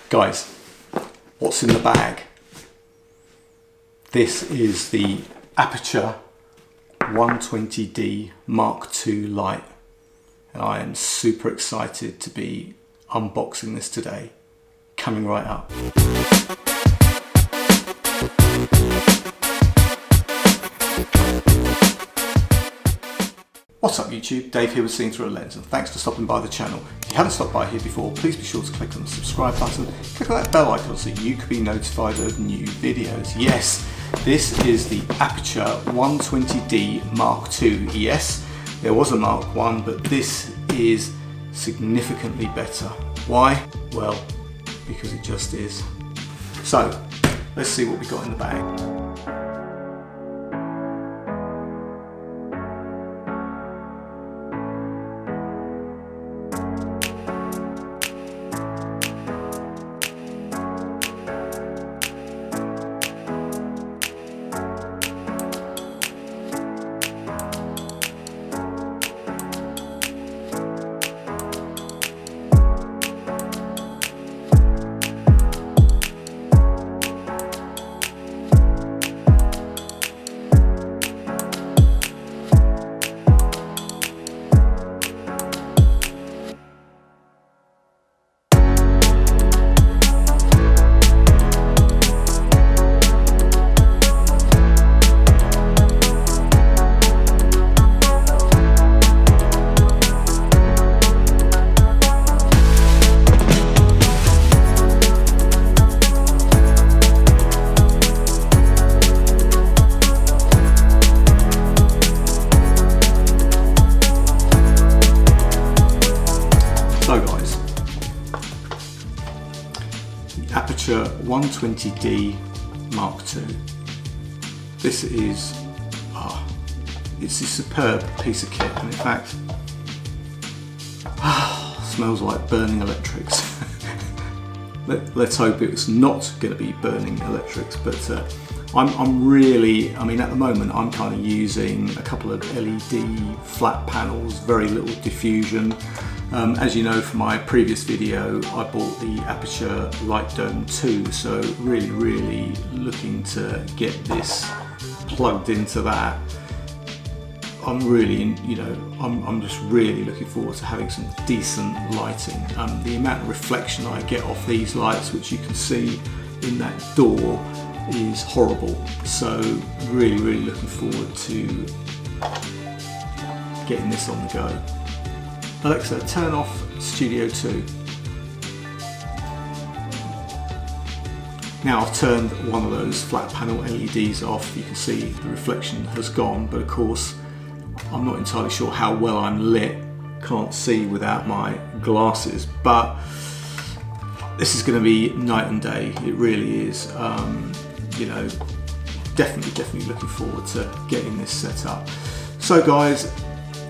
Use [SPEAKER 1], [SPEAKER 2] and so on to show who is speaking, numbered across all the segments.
[SPEAKER 1] Guys, what's in the bag? This is the Aputure 120d Mark II light, and I am super excited to be unboxing this today. Coming right up. What's up YouTube, Dave here with Seeing Through a Lens, and thanks for stopping by the channel. If you haven't stopped by here before, please be sure to click on the subscribe button, click on that bell icon so you can be notified of new videos. Yes, this is the Aputure 120d Mark II. Yes, there was a Mark I, but this is significantly better. Why? Well, because it just is. So, let's see what we got in the bag. So guys, the Aputure 120d Mark II. This is, it's a superb piece of kit, and in fact, smells like burning electrics. Let's hope it's not going to be burning electrics, but I'm really, I mean at the moment I'm kind of using a couple of LED flat panels, very little diffusion. As you know from my previous video, I bought the Aputure Light Dome 2, so really looking to get this plugged into that. I'm really, I'm just really looking forward to having some decent lighting. The amount of reflection I get off these lights, which you can see in that door, is horrible. So really looking forward to getting this on the go. Alexa, turn off Studio 2. Now I've turned one of those flat panel LEDs off. You can see the reflection has gone, but of course I'm not entirely sure how well I'm lit. Can't see without my glasses, but this is going to be night and day. It really is. Definitely looking forward to getting this set up. So guys,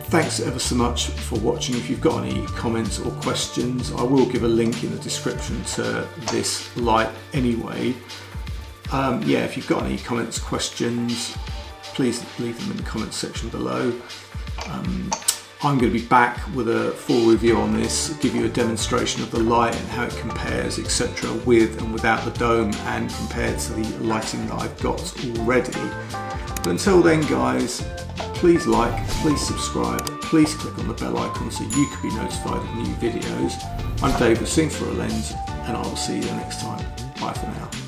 [SPEAKER 1] thanks ever so much for watching. If you've got any comments or questions, I will give a link in the description to this light anyway. Yeah, if you've got any comments, questions, please leave them in the comments section below. I'm going to be back with a full review on this, give you a demonstration of the light and how it compares, etc., with and without the dome, and compared to the lighting that I've got already. But until then guys, please like, please subscribe, please click on the bell icon so you can be notified of new videos. I'm Dave with Seeing Through a Lens, and I will see you next time. Bye for now.